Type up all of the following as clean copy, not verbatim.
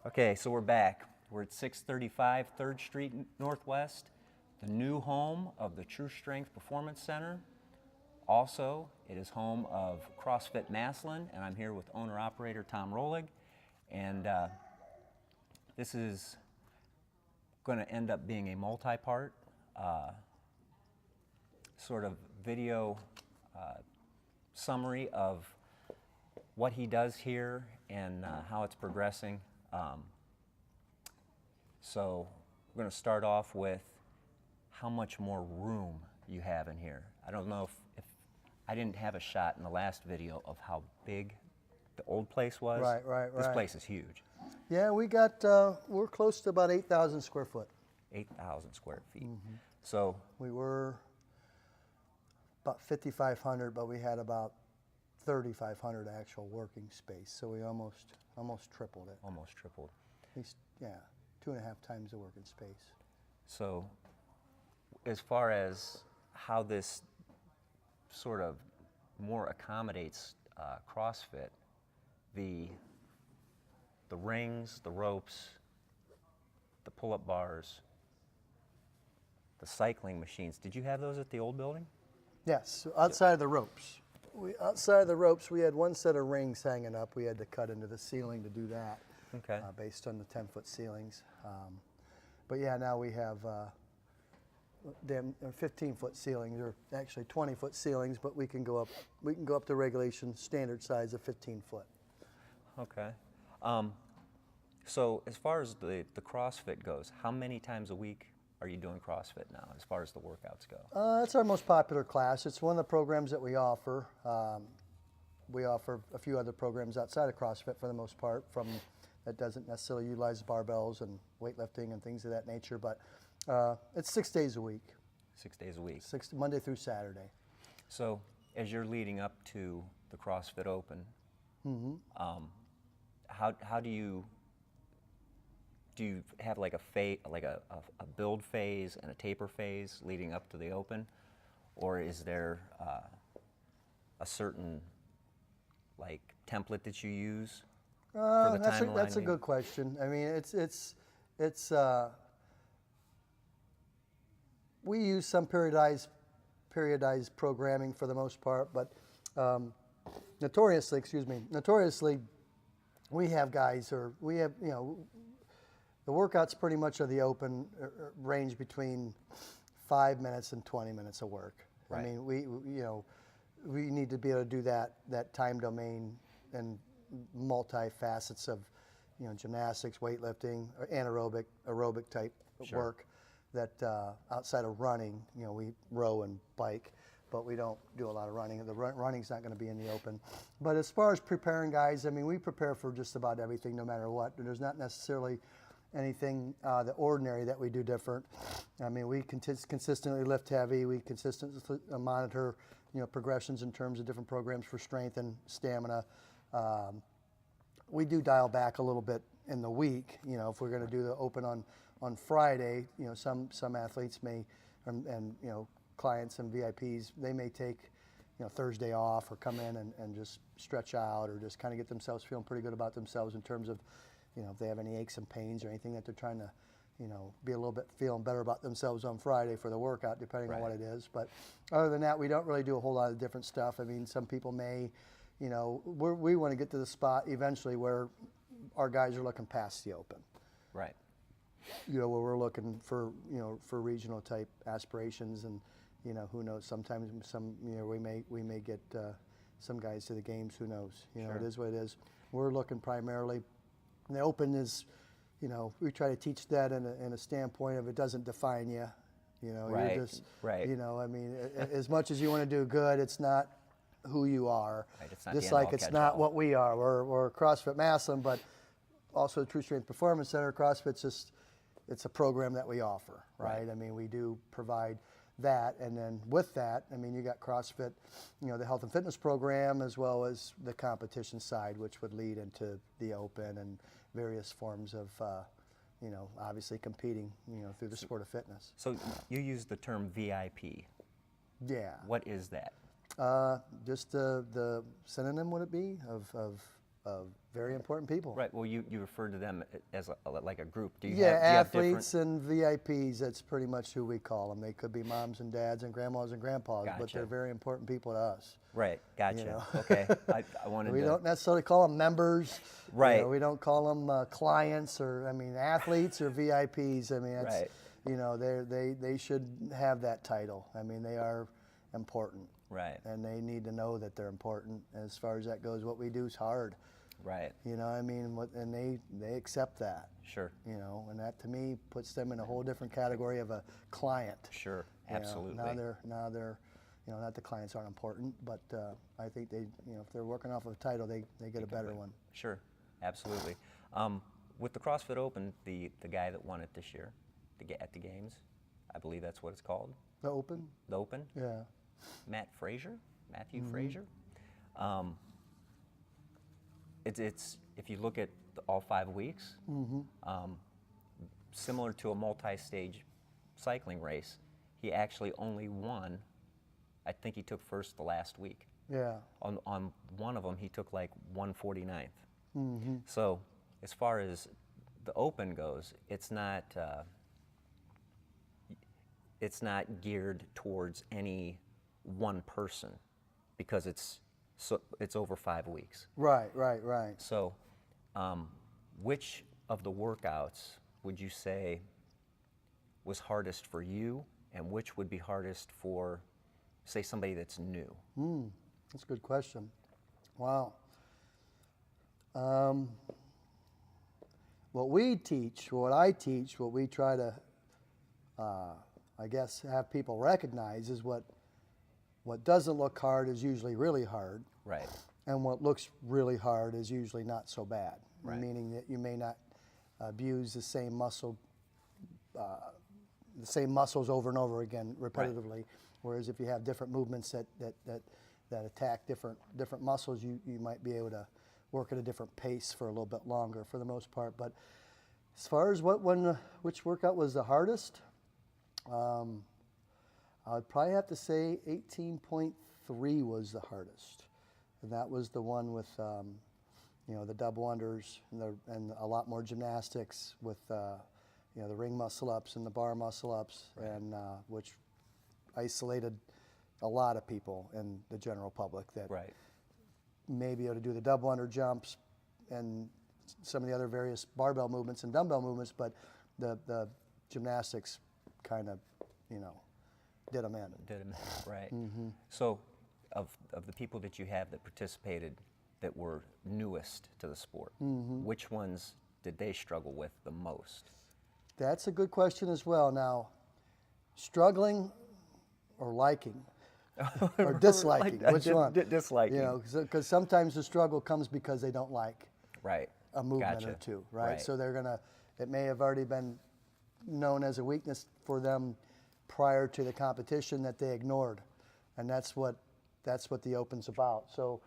Okay, so we're back. We're at 635 3rd Street Northwest, the new home of the Tru-Strength Performance Center. Also, it is home of CrossFit Massillon, and I'm here with owner-operator Tom Roehlig. And this is going to end up being a multi-part sort of video summary of what he does here and how it's progressing. So we're going to start off with how much more room you have in here. I don't know if I didn't have a shot in the last video of how big the old place was. Right. This place is huge. Yeah, we're close to about 8,000 square foot. 8,000 square feet. Mm-hmm. So we were about 5,500, but we had about 3,500 actual working space. So we almost tripled it. Almost tripled. At least, yeah, 2.5 times the working space. So as far as how this sort of more accommodates CrossFit, the rings, the ropes, the pull-up bars, the cycling machines. Did you have those at the old building? Yes, so outside of the ropes. Outside of the ropes, we had one set of rings hanging up. We had to cut into the ceiling to do that. Okay. Based on the 10-foot ceilings. But yeah, now we have 15-foot ceilings, or actually 20-foot ceilings, but we can go up to regulation standard size of 15-foot. Okay. So as far as the CrossFit goes, how many times a week are you doing CrossFit now, as far as the workouts go? It's our most popular class. It's one of the programs that we offer. We offer a few other programs outside of CrossFit for the most part, that doesn't necessarily utilize barbells and weightlifting and things of that nature, but it's 6 days a week. 6 days a week. Monday through Saturday. So as you're leading up to the CrossFit Open, how do you have like a build phase and a taper phase leading up to the Open, or is there a certain like template that you use? That's a good question. I mean, it's we use some periodized programming for the most part, but notoriously, we have guys, or we have, the workouts pretty much of the Open range between 5 minutes and 20 minutes of work. Right. I mean, we need to be able to do that time domain and multi-facets of, gymnastics, weightlifting, or aerobic type work that outside of running, we row and bike, but we don't do a lot of running. The running's not going to be in the Open. But as far as preparing guys, I mean, we prepare for just about everything, no matter what. There's not necessarily anything the ordinary that we do different. I mean, we consistently lift heavy. We consistently monitor, progressions in terms of different programs for strength and stamina. We do dial back a little bit in the week. If we're going to do the Open on Friday, some athletes may, and clients and VIPs, they may take Thursday off, or come in and just stretch out, or just kind of get themselves feeling pretty good about themselves in terms of, if they have any aches and pains or anything that they're trying to, be a little bit feeling better about themselves on Friday for the workout, depending on what it is. But other than that, we don't really do a whole lot of different stuff. I mean, some people may, we want to get to the spot eventually where our guys are looking past the Open. Right. Where we're looking for, for regional type aspirations, and, who knows, sometimes we may get some guys to the games, who knows, Sure. It is what it is. We're looking primarily, the Open is, we try to teach that in a standpoint of it doesn't define you, Right. you're just, Right. I mean, as much as you want to do good, it's not who you are. Right. It's not just the like end-all it's catch-all. not what we are. We're CrossFit Massillon, but also the Tru-Strength Performance Center. CrossFit's just, it's a program that we offer, right? I mean, we do provide that, and then with that, I mean, you got CrossFit, the health and fitness program, as well as the competition side, which would lead into the Open and various forms of, obviously competing, through the sport of fitness. So you use the term VIP. Yeah. What is that? Just the synonym, would it be, of very important people. Right. Well, you refer to them as like a group. Do you Yeah, have, do you have athletes and VIPs, that's pretty much who we call them. They could be moms and dads and grandmas and grandpas, but Gotcha. they're very important people to us. Right. Gotcha. know. Okay. I wanted We to. don't necessarily call them members. Right. We don't call them clients or, athletes or VIPs. It's, Right. they should have that title. They are important. Right. And they need to know that they're important. As far as that goes, what we do is hard. Right. And they accept that. Sure. And that to me puts them in a whole different category of a client. Sure. Absolutely. Now they're, not the clients aren't important, but I think they, if they're working off of a title, they get a better one. Sure. Absolutely. With the CrossFit Open, the guy that won it this year, at the games, I believe that's what it's called. The Open? The Open. Yeah. Matthew Frazier. It's if you look at all 5 weeks, similar to a multi-stage cycling race, he actually only won. I think he took first the last week. Yeah. On one of them, he took like 149th. So as far as the Open goes, it's not geared towards any one person because it's over 5 weeks. Right. So, which of the workouts would you say was hardest for you, and which would be hardest for, say, somebody that's new? That's a good question. Wow. What we teach, what I teach, what we try to, I guess, have people recognize is what doesn't look hard is usually really hard. Right. And what looks really hard is usually not so bad. Right. Meaning that you may not abuse the same muscles over and over again repetitively. Right. Whereas if you have different movements that attack different muscles, you might be able to work at a different pace for a little bit longer for the most part. But as far as which workout was the hardest, I would probably have to say 18.3 was the hardest. And that was the one with, the double unders and a lot more gymnastics with, the ring muscle ups and the bar muscle ups, right. And which isolated a lot of people in the general public that right. may be able to do the double under jumps and some of the other various barbell movements and dumbbell movements, but the gymnastics kind of, did them in. Right. So, of the people that you have that participated that were newest to the sport, which ones did they struggle with the most? That's a good question as well. Now, struggling or liking or disliking, which one? Disliking. Because sometimes the struggle comes because they don't like right. a movement Gotcha. or two, right? Right. So it may have already been known as a weakness for them prior to the competition that they ignored, and that's what the Open's about. So,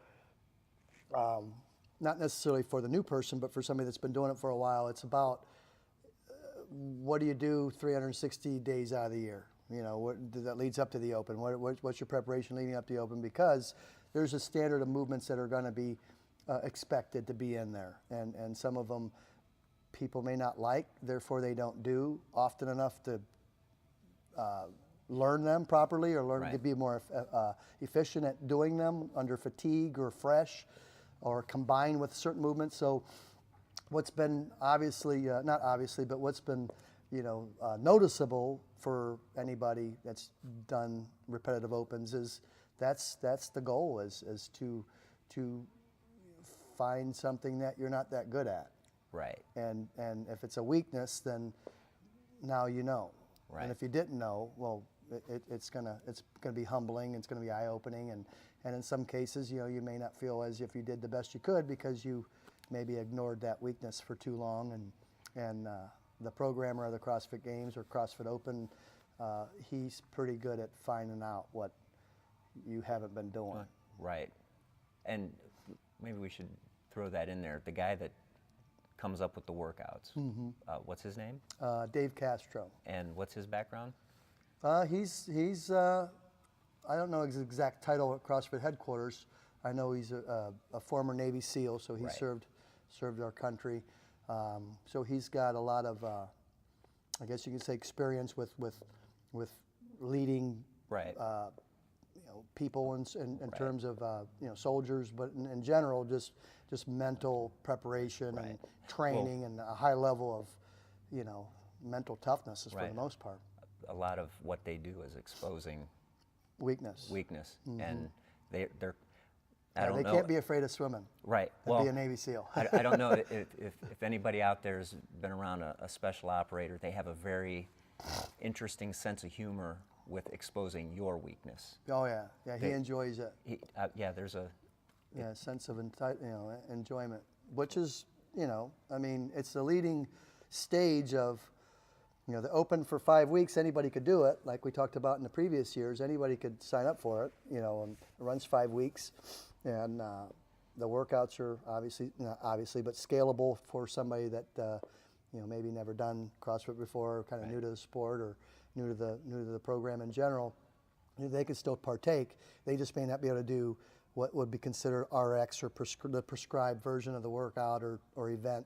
not necessarily for the new person, but for somebody that's been doing it for a while, it's about what do you do 360 days out of the year? That leads up to the Open. What's your preparation leading up to the Open? Because there's a standard of movements that are going to be expected to be in there, and some of them people may not like, therefore they don't do often enough to learn them properly or learn right. to be more efficient at doing them under fatigue or fresh or combined with certain movements. So what's been not obviously, but what's been noticeable for anybody that's done repetitive Opens is that's the goal is to find something that you're not that good at. Right. And if it's a weakness, then now you know. Right. And if you didn't know, well, it's gonna be humbling. It's gonna be eye-opening, and in some cases, you may not feel as if you did the best you could because you maybe ignored that weakness for too long. And the programmer of the CrossFit Games or CrossFit Open, he's pretty good at finding out what you haven't been doing. Right. And maybe we should throw that in there. The guy that comes up with the workouts. What's his name? Dave Castro. And what's his background? He's I don't know his exact title at CrossFit headquarters. I know he's a former Navy SEAL, so he Right. served our country. So he's got a lot of, I guess you could say, experience with leading Right. People in terms of soldiers, but in general, just mental preparation and Right. training and a high level of mental toughness is for Right. the most part. A lot of what they do is exposing Weakness. and they're I Yeah, don't they know. can't be afraid of swimming. Right. And Well, be a Navy SEAL. I don't know if anybody out there has been around a special operator. They have a very interesting sense of humor with exposing your weakness. Oh yeah, he They- enjoys it. Yeah, there's a Sense of enjoyment, which is I mean, it's the leading stage of the Open for 5 weeks. Anybody could do it, like we talked about in the previous years. Anybody could sign up for it. And it runs 5 weeks, and the workouts are not obviously, but scalable for somebody that maybe never done CrossFit before, kind of new to the sport or new to the program in general. They could still partake. They just may not be able to do what would be considered RX or the prescribed version of the workout or event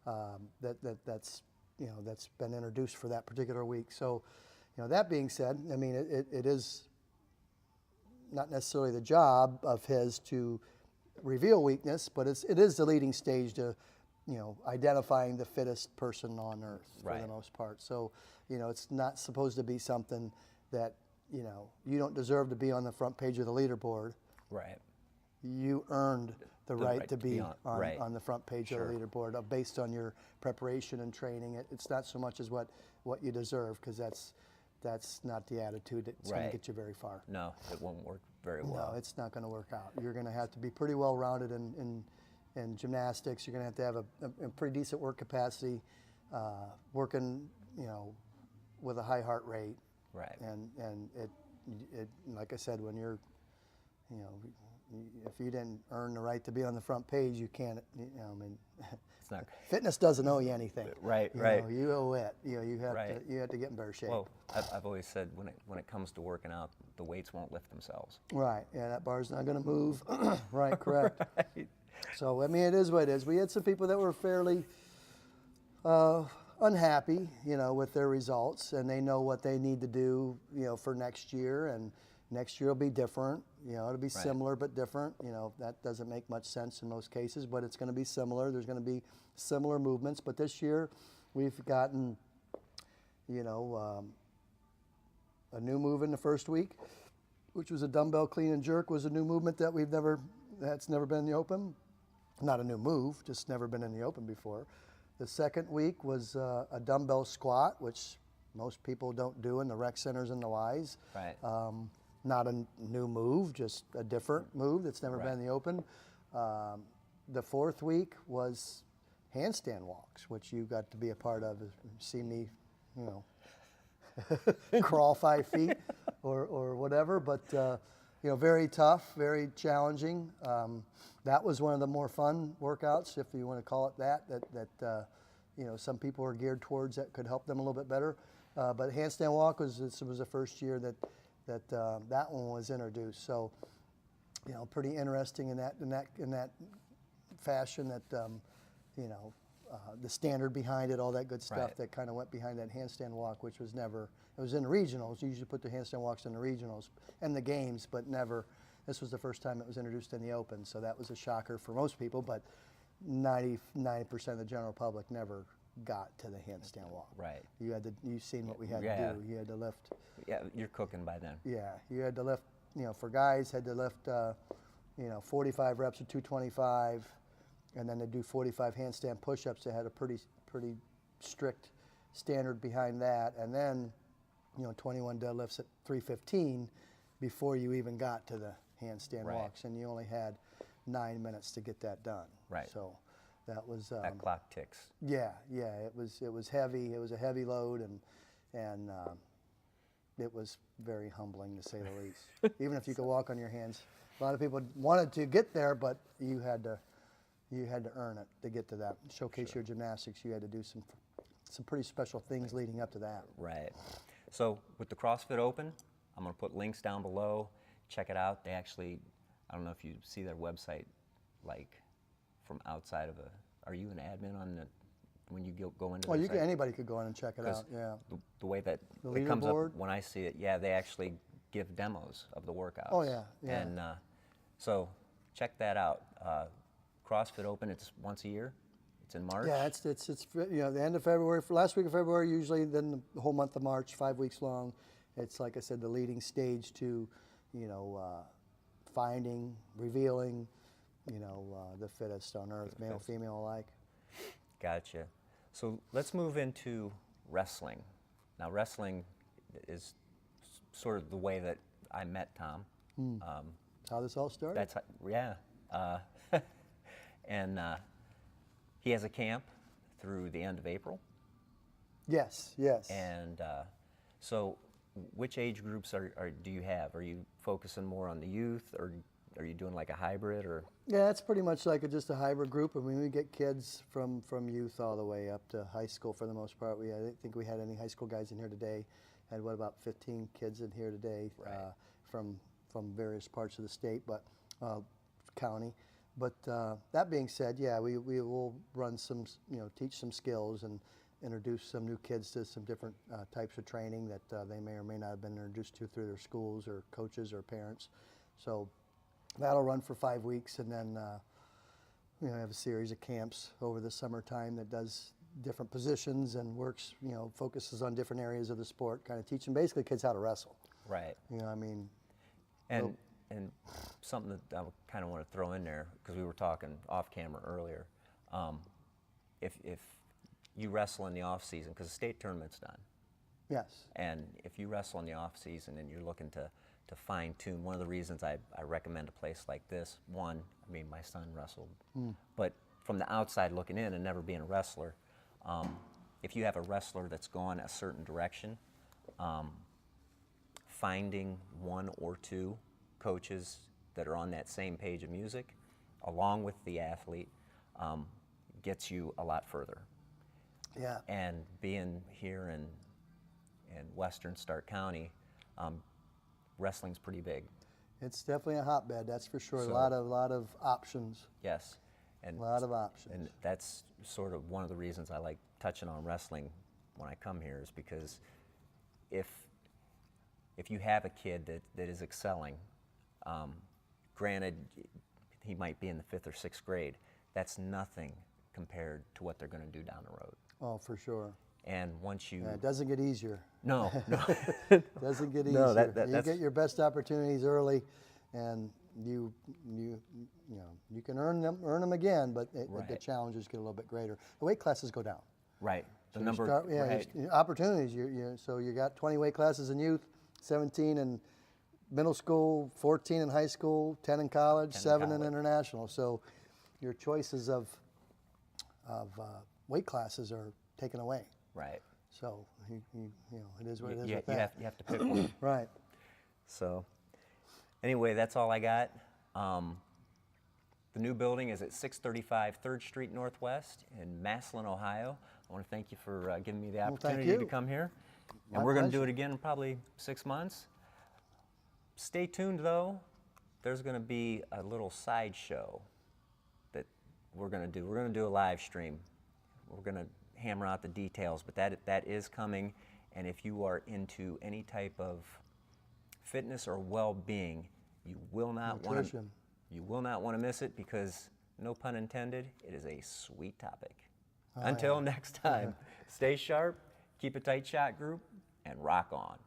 that's been introduced for that particular week. So, that being said, I mean, it is not necessarily the job of his to reveal weakness, but it is the leading stage to identifying the fittest person on earth for Right. the most part. So, it's not supposed to be something that you don't deserve to be on the front page of the leaderboard. right. You earned the right to be right. on the front page Sure. of the leaderboard based on your preparation and training. It's not so much as what you deserve, because that's not the attitude that's going Right. to get you very far. No, it won't work very well. No, it's not going to work out. You're going to have to be pretty well rounded in gymnastics. You're going to have a pretty decent work capacity, working with a high heart rate. Right. And it like I said, when you're if you didn't earn the right to be on the front page, you can't. I mean, It's not. fitness doesn't owe you anything. Right, You right. know, you owe it. You have Right. to get in better shape. Well, I've always said when it comes to working out, the weights won't lift themselves. Right. Yeah, that bar's not going to move. Right. Correct. Right. So I mean, it is what it is. We had some people that were fairly unhappy, with their results, and they know what they need to do, for next year. And next year will be different. It'll be similar but different. That doesn't make much sense in most cases, but it's going to be similar. There's going to be similar movements. But this year, we've gotten, a new move in the first week, which was a dumbbell clean and jerk. Was a new movement that that's never been in the Open. Not a new move, just never been in the Open before. The second week was a dumbbell squat, which most people don't do in the rec centers and the Ys. Right. Not a new move, just a different move that's never been in the Open. The fourth week was handstand walks, which you got to be a part of. See me, crawl 5 feet or whatever. But very tough, very challenging. That was one of the more fun workouts, if you want to call it that. That some people are geared towards that could help them a little bit better. But handstand walk was the first year that one was introduced. So, pretty interesting in that fashion. That the standard behind it, all that good stuff that kind of went behind that handstand walk, which was never. It was in the regionals. You usually put the handstand walks in the regionals and the games, but never. This was the first time it was introduced in the Open, so that was a shocker for most people. But 99% of the general public never got to the handstand walk. Right. You've seen what we had Yeah. to do. You had to lift. Yeah, you're cooking by then. Yeah, you had to lift. For guys, had to lift. 45 reps of 225, and then they do 45 handstand push-ups. They had a pretty strict standard behind that, and then 21 deadlifts at 315 before you even got to the handstand walks, and you only had 9 minutes to get that done. Right. So that was. That clock ticks. Yeah, it was heavy. It was a heavy load, and it was very humbling, to say the least. Even if you could walk on your hands, a lot of people wanted to get there, but you had to earn it to get to that. Showcase your gymnastics. You had to do some pretty special things leading up to that. Right. So with the CrossFit Open, I'm going to put links down below. Check it out. They actually I don't know if you see their website, like from outside of a. Are you an admin on the when you go into? Well, their site? anybody could go in and check it 'Cause out. Yeah. The way that The it comes up leaderboard? when I see it, yeah, they actually give demos of the workouts. Oh, yeah, yeah. And so check that out. CrossFit Open, it's once a year. It's in March. Yeah, it's the end of February, for last week of February usually, then the whole month of March, 5 weeks long. It's like I said, the leading stage to, finding, revealing, the fittest on earth, male, female alike. Gotcha. So let's move into wrestling. Now, wrestling is sort of the way that I met Tom. That's how this all started. That's yeah. And he has a camp through the end of April. Yes, yes. And so, which age groups do you have? Are you focusing more on the youth, or are you doing like a hybrid, or? Yeah, it's pretty much like just a hybrid group. I mean, we get kids from youth all the way up to high school for the most part. I didn't think we had any high school guys in here today. Had about 15 kids in here today, Right. from various parts of the state, but county. But that being said, yeah, we will run some, teach some skills and introduce some new kids to some different types of training that they may or may not have been introduced to through their schools or coaches or parents. So that'll run for 5 weeks, and then have a series of camps over the summertime that does different positions and works, focuses on different areas of the sport, kind of teaching basically kids how to wrestle. Right. I mean. And something that I kind of want to throw in there, because we were talking off camera earlier, if you wrestle in the off season, because the state tournament's done. Yes. And if you wrestle in the off season and you're looking to fine tune, one of the reasons I recommend a place like this, one, I mean, my son wrestled, but from the outside looking in and never being a wrestler, if you have a wrestler that's gone a certain direction, finding one or two coaches that are on that same page of music, along with the athlete, gets you a lot further. Yeah. And being here in Western Stark County, wrestling's pretty big. It's definitely a hotbed, that's for sure. So- a lot of options. Yes. And A lot of options. And that's sort of one of the reasons I like touching on wrestling when I come here, is because if you have a kid that is excelling, granted he might be in the 5th or 6th grade, that's nothing compared to what they're going to do down the road. Oh, for sure. And once you Yeah, it doesn't get easier. no Doesn't get easier. No, you that's- get your best opportunities early, and you can earn them again, but the Right. challenges get a little bit greater. The weight classes go down. right the So you number start- right. opportunities. So you got 20 weight classes in youth, 17 in middle school, 14 in high school, 10 in college, 10 in 7 in college. international. So your choices of weight classes are taken away. Right. So it is what it is you, with you that. have to pick one. Right. So anyway, that's all I got. The new building is at 635 3rd Street Northwest in Massillon, Ohio. I want to thank you for giving me the Well, thank opportunity to you. come here. My And we're going to do pleasure. it again in probably 6 months. Stay tuned, though. There's going to be a little sideshow that we're going to do. We're going to do a live stream. We're going to hammer out the details, but that is coming. And if you are into any type of fitness or well-being, you will not want Nutrition. to miss it, because, no pun intended, it is a sweet topic. Oh, Until next time, stay sharp, keep a tight shot group, and rock on.